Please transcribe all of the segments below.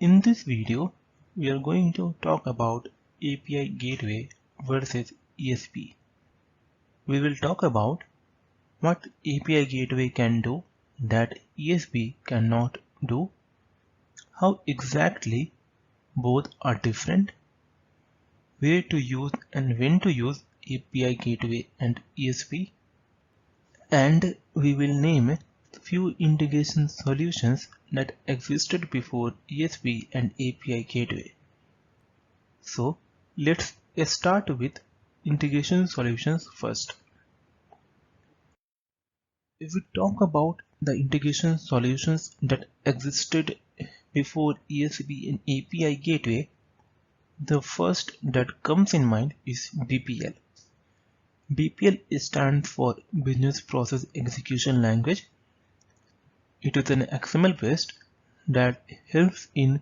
In this video, we are going to talk about API Gateway versus ESB. We will talk about what API Gateway can do that ESB cannot do, how exactly both are different, where to use and when to use API Gateway and ESB, and we will name few integration solutions that existed before ESB and API Gateway. So let's start with integration solutions first. If we talk about the integration solutions that existed before ESB and API Gateway, the first that comes in mind is BPL. BPL stands for Business Process Execution Language. It is an XML based that helps in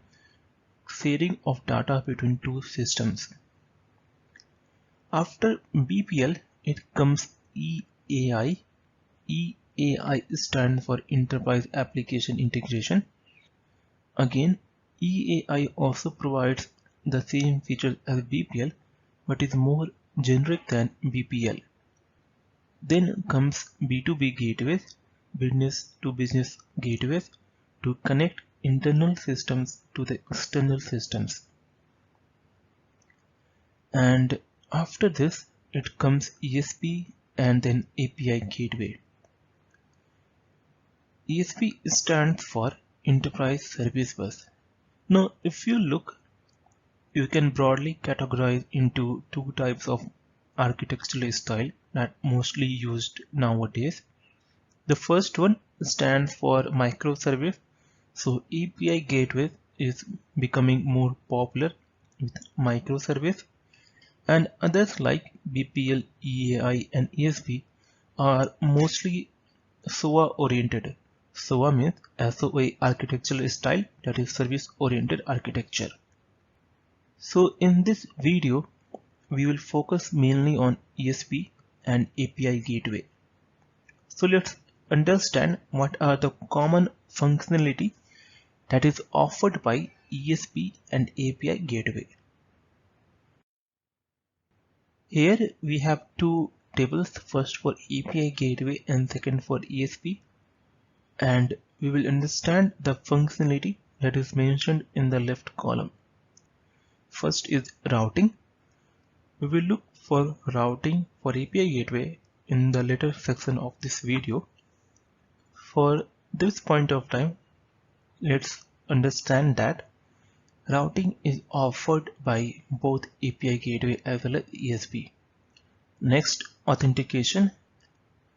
sharing of data between two systems. After BPL, it comes EAI. EAI stands for Enterprise Application Integration. Again, EAI also provides the same features as BPL but is more generic than BPL. Then comes B2B gateways, business to business gateways to connect internal systems to the external systems. And after this, it comes ESB and then API Gateway. ESB stands for Enterprise Service Bus. Now, if you look, you can broadly categorize into two types of architectural style that mostly used nowadays. The first one stands for microservice. So API Gateway is becoming more popular with microservice, and others like BPL, EAI and ESB are mostly SOA oriented. SOA means SOA architectural style, that is service oriented architecture. So in this video, we will focus mainly on ESB and API Gateway. So let's understand what are the common functionality that is offered by ESB and API Gateway. Here we have two tables, first for API Gateway and second for ESB, and we will understand the functionality that is mentioned in the left column. First is routing. We will look for routing for API Gateway in the later section of this video. For this point of time, let's understand that routing is offered by both API Gateway as well as ESB. Next, authentication.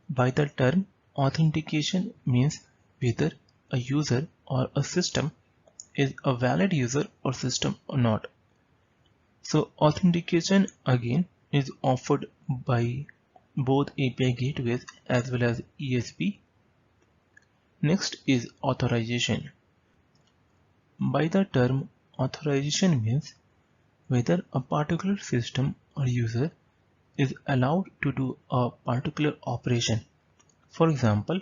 By the term, authentication means whether a user or a system is a valid user or system or not. So authentication again is offered by both API gateways as well as ESB. Next is authorization. By the term, authorization means whether a particular system or user is allowed to do a particular operation. For example,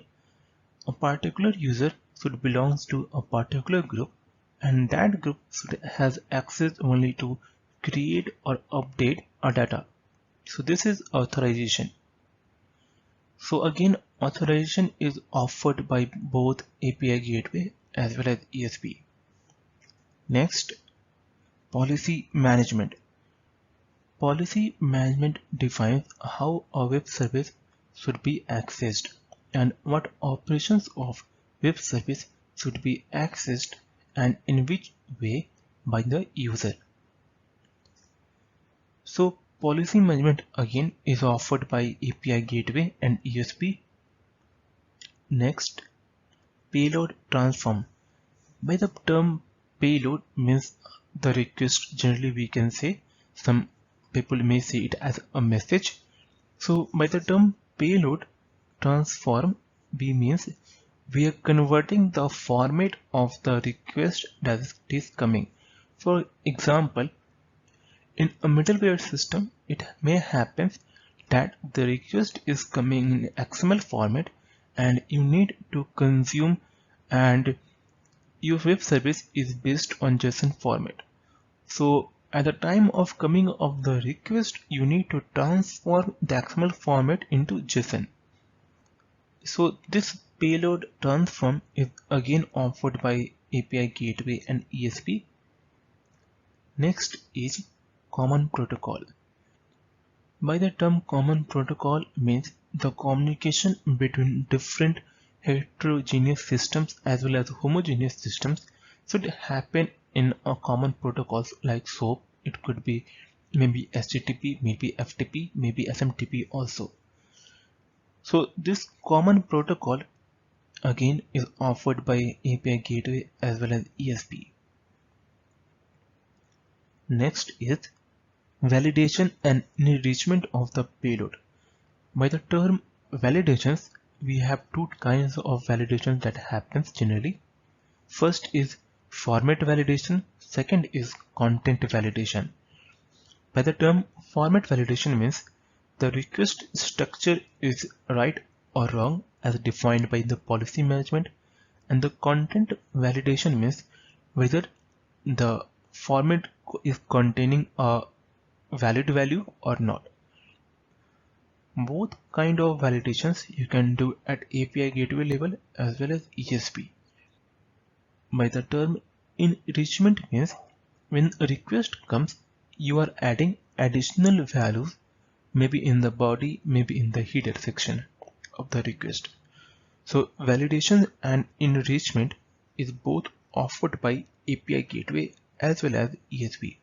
a particular user should belong to a particular group, and that group should has access only to create or update a data. So this is authorization. So again, authorization is offered by both API Gateway as well as ESB. Next, policy management. Policy management defines how a web service should be accessed and what operations of web service should be accessed and in which way by the user. So policy management again is offered by API Gateway and ESB. Next, payload transform. By the term payload means the request, generally we can say, some people may see it as a message. So by the term payload transform, B means we are converting the format of the request that is coming. For example, in a middleware system, it may happen that the request is coming in XML format and you need to consume and your web service is based on JSON format. So at the time of coming of the request, you need to transform the XML format into JSON. So this payload transform is again offered by API Gateway and ESB. Next is common protocol. By the term common protocol means the communication between different heterogeneous systems as well as homogeneous systems should happen in a common protocols like SOAP. It could be maybe HTTP, maybe FTP, maybe SMTP also. So this common protocol again is offered by API Gateway as well as ESB. Next is validation and enrichment of the payload. By the term validations, we have two kinds of validation that happens generally. First is format validation, second is content validation. By the term format validation means the request structure is right or wrong as defined by the policy management, and the content validation means whether the format is containing a valid value or not. Both kind of validations you can do at API Gateway level as well as ESB. By the term enrichment means when a request comes, you are adding additional values, maybe in the body, maybe in the header section of the request. So validation and enrichment is both offered by API Gateway as well as ESB.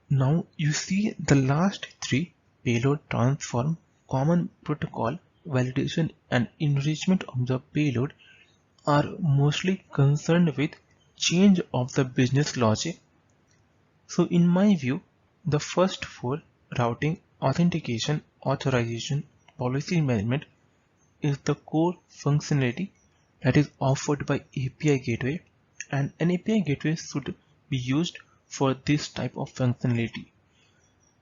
Now you see the last three: payload, transform, common protocol, validation and enrichment of the payload are mostly concerned with change of the business logic. So in my view, the first four: routing, authentication, authorization, policy management is the core functionality that is offered by API Gateway, and an API Gateway should be used for this type of functionality.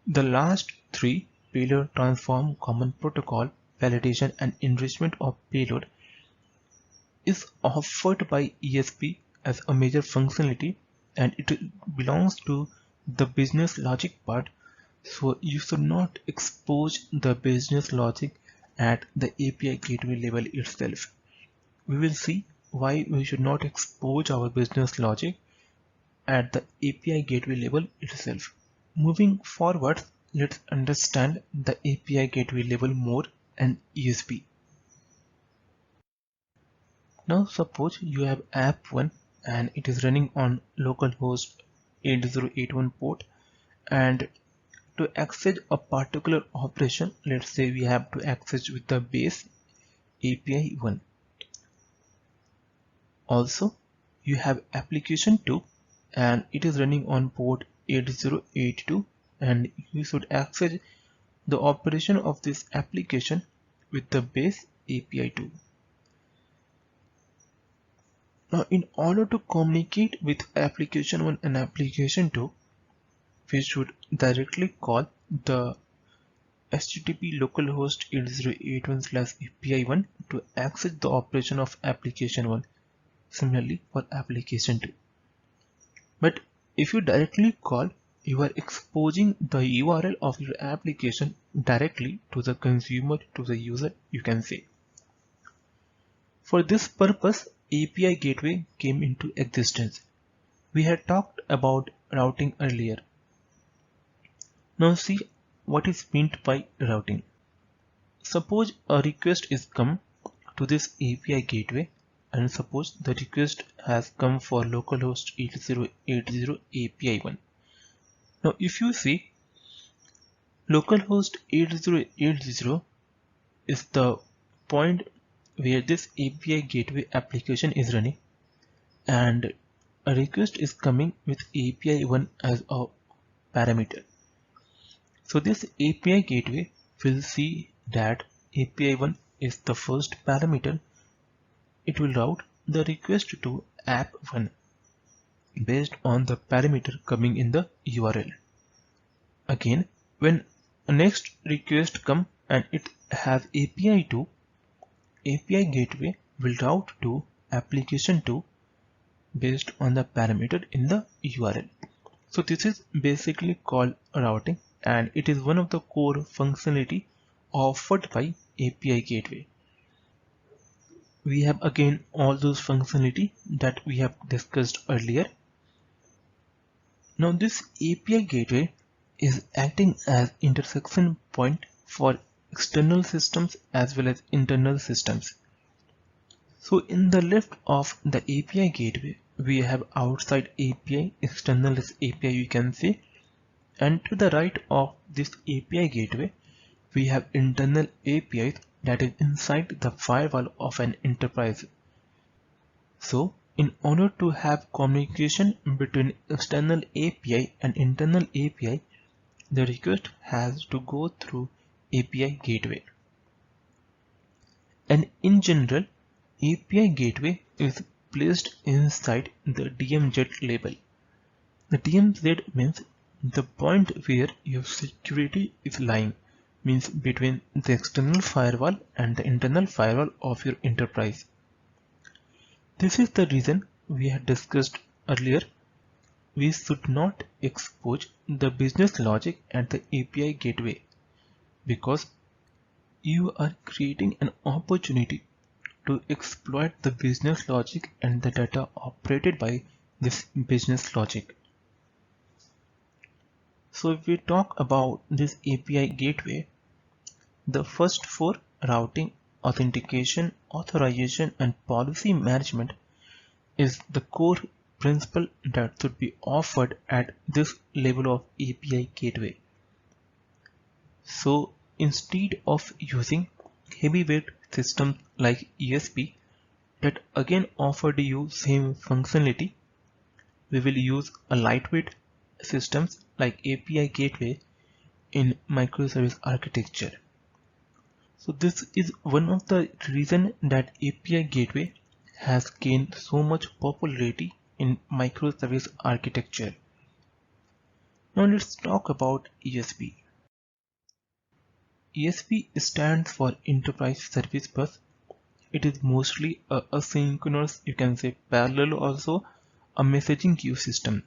The last three: payload, transform, common protocol, validation and enrichment of payload is offered by ESB as a major functionality, and it belongs to the business logic part, so you should not expose the business logic at the API Gateway level itself. We will see why we should not expose our business logic at the API Gateway level itself. Moving forward, let's understand the API Gateway level more and ESB. Now suppose you have app 1 and it is running on localhost 8081 port, and to access a particular operation, let's say we have to access with the base API 1. Also you have application 2 and it is running on port 8082, and you should access the operation of this application with the base API 2. Now in order to communicate with application 1 and application 2, we should directly call the HTTP localhost 8081/API1 to access the operation of application 1. Similarly for application 2. But if you directly call, you are exposing the URL of your application directly to the consumer, to the user, you can say. For this purpose, API Gateway came into existence. We had talked about routing earlier. Now see what is meant by routing. Suppose a request is come to this API Gateway, and suppose the request has come for localhost 8080 API1. Now if you see, localhost 8080 is the point where this API Gateway application is running, and a request is coming with API1 as a parameter. So this API Gateway will see that API1 is the first parameter. It will route the request to app1 based on the parameter coming in the URL. Again, when a next request comes and it has API2, API Gateway will route to application 2 based on the parameter in the URL. So this is basically called routing, and it is one of the core functionality offered by API Gateway. We have again all those functionality that we have discussed earlier. Now this API Gateway is acting as intersection point for external systems as well as internal systems. So in the left of the API Gateway, we have outside API, external API you can see, and to the right of this API Gateway, we have internal APIs that is inside the firewall of an enterprise. So in order to have communication between external API and internal API, the request has to go through API Gateway. And in general, API Gateway is placed inside the DMZ label. The DMZ means the point where your security is lying, means between the external firewall and the internal firewall of your enterprise. This is the reason we had discussed earlier. We should not expose the business logic at the API Gateway, because you are creating an opportunity to exploit the business logic and the data operated by this business logic. So if we talk about this API Gateway, the first four, routing, authentication, authorization, and policy management, is the core principle that should be offered at this level of API Gateway. So instead of using heavyweight systems like ESB that again offered you same functionality, we will use a lightweight systems like API Gateway in microservice architecture. So this is one of the reasons that API Gateway has gained so much popularity in microservice architecture. Now let's talk about ESB. ESB stands for Enterprise Service Bus. It is mostly a asynchronous, you can say parallel also, a messaging queue system.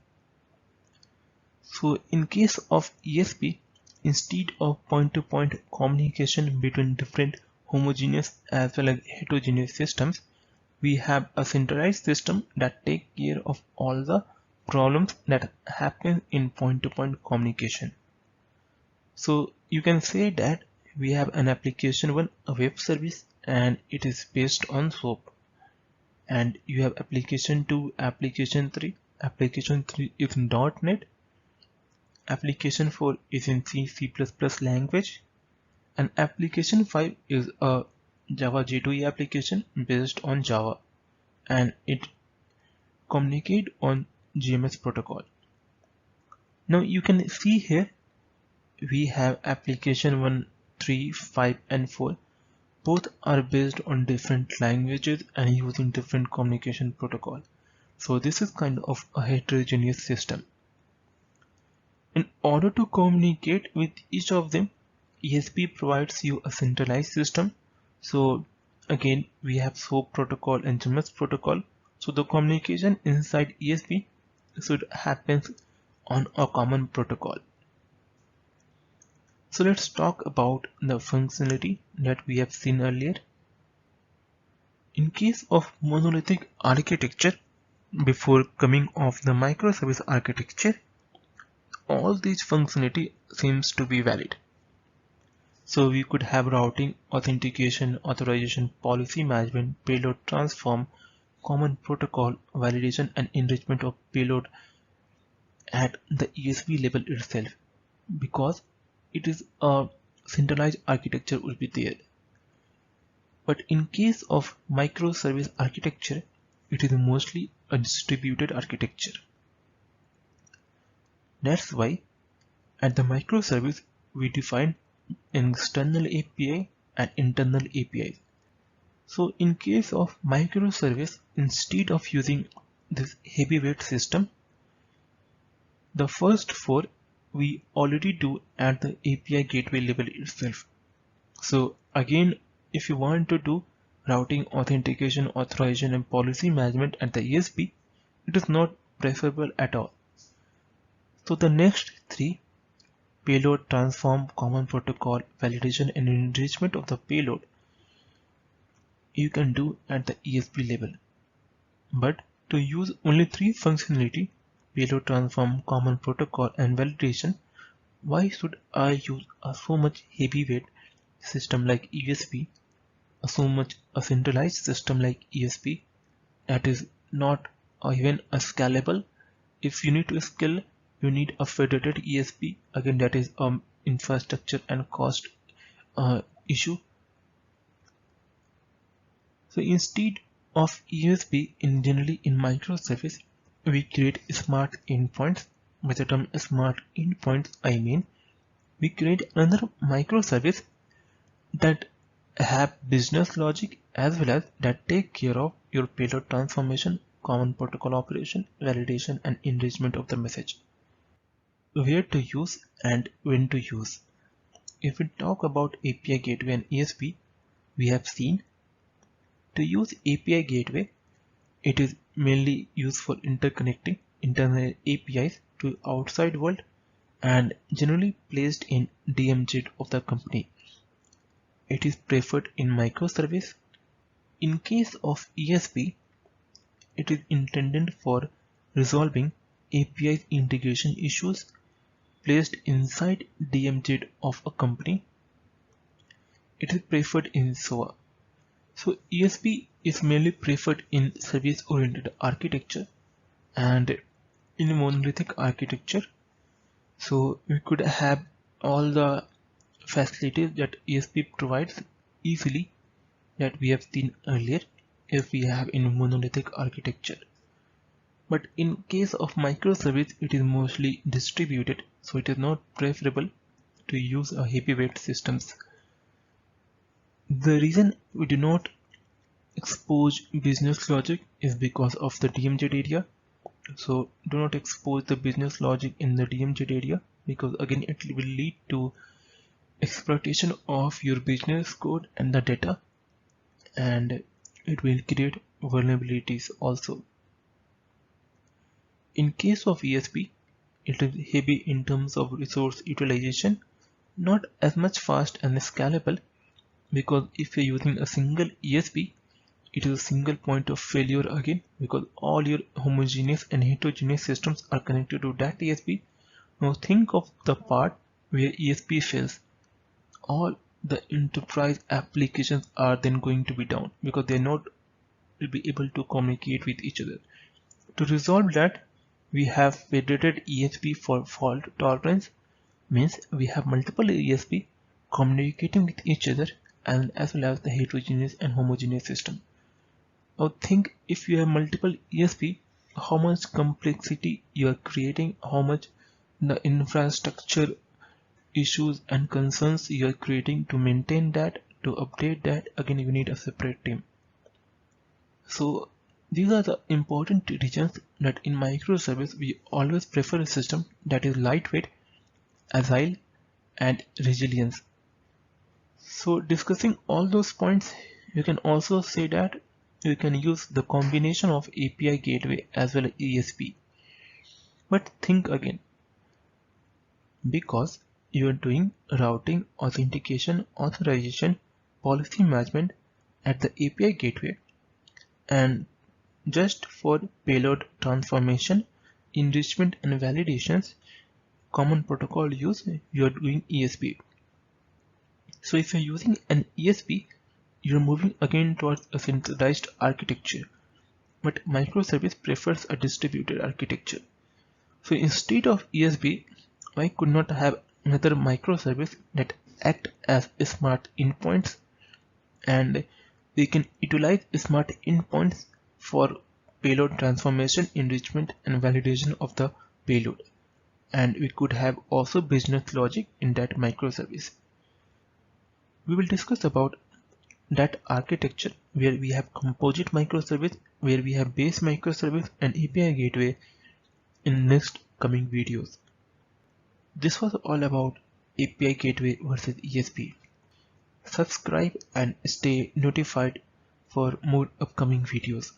So in case of ESB, instead of point-to-point communication between different homogeneous as well as heterogeneous systems, we have a centralized system that takes care of all the problems that happen in point-to-point communication. So you can say that we have an application 1, a web service, and it is based on SOAP. And you have application 2, application 3. Application 3 is in .NET. Application 4 is in C, C++ language. And application 5 is a Java J2E application based on Java. And it communicates on GMS protocol. Now you can see here we have application 1, 3, 5 and 4. Both are based on different languages and using different communication protocol. So this is kind of a heterogeneous system. In order to communicate with each of them, ESB provides you a centralized system. So again, we have SOAP protocol and GMS protocol. So the communication inside ESB should happen on a common protocol. So let's talk about the functionality that we have seen earlier. In case of monolithic architecture, before coming off the microservice architecture, all these functionality seems to be valid. So we could have routing, authentication, authorization, policy management, payload transform, common protocol, validation and enrichment of payload at the ESB level itself, because it is a centralized architecture will be there. But in case of microservice architecture, it is mostly a distributed architecture. That's why at the microservice we define an external API and internal APIs. So in case of microservice, instead of using this heavyweight system, the first four we already do at the API gateway level itself. So again, if you want to do routing, authentication, authorization, and policy management at the ESB, it is not preferable at all. So the next three, payload, transform, common protocol, validation, and enrichment of the payload, you can do at the ESB level. But to use only three functionality, payload, transform, common protocol, and validation, why should I use a so much heavyweight system like ESB, a centralized system like ESB that is not even a scalable? If you need to scale, you need a federated ESB. Again, that is infrastructure and cost issue. So instead of ESB, generally in microservice, we create smart endpoints. By the term smart endpoints, I mean we create another microservice that have business logic as well as that take care of your payload transformation, common protocol operation, validation, and enrichment of the message. Where to use and when to use. If we talk about API Gateway and ESB, we have seen to use API Gateway, it is mainly used for interconnecting internal APIs to outside world and generally placed in DMZ of the company. It is preferred in microservice. In case of ESB, it is intended for resolving API integration issues placed inside DMZ of a company. It is preferred in SOA. So ESB is mainly preferred in service-oriented architecture and in monolithic architecture. So we could have all the facilities that ESB provides easily that we have seen earlier if we have in monolithic architecture. But in case of microservice, it is mostly distributed, so it is not preferable to use a heavyweight systems. The reason we do not expose business logic is because of the DMZ area. So do not expose the business logic in the DMZ area because again it will lead to exploitation of your business code and the data, and it will create vulnerabilities also. In case of ESB, it is heavy in terms of resource utilization, not as much fast and scalable because if you're using a single ESB, it is a single point of failure again because all your homogeneous and heterogeneous systems are connected to that ESB. Now think of the part where ESB fails. All the enterprise applications are then going to be down because they're not will be able to communicate with each other. To resolve that, we have federated ESB for fault tolerance, means we have multiple ESB communicating with each other and as well as the heterogeneous and homogeneous system. Now think if you have multiple ESB, how much complexity you are creating, how much the infrastructure issues and concerns you are creating to maintain that, to update that. Again, you need a separate team. So these are the important regions that in microservice we always prefer a system that is lightweight, agile, and resilient. So discussing all those points, you can also say that you can use the combination of API Gateway as well as ESB. But think again, because you are doing routing, authentication, authorization, policy management at the API Gateway, and just for payload transformation, enrichment and validations, common protocol use, you are doing ESB. So if you're using an ESB, you're moving again towards a centralized architecture, but microservice prefers a distributed architecture. So instead of ESB, I could not have another microservice that act as smart endpoints, and we can utilize smart endpoints for payload transformation, enrichment, and validation of the payload. And we could have also business logic in that microservice. We will discuss about that architecture where we have composite microservice, where we have base microservice and API gateway in next coming videos. This was all about API gateway versus ESB. Subscribe and stay notified for more upcoming videos.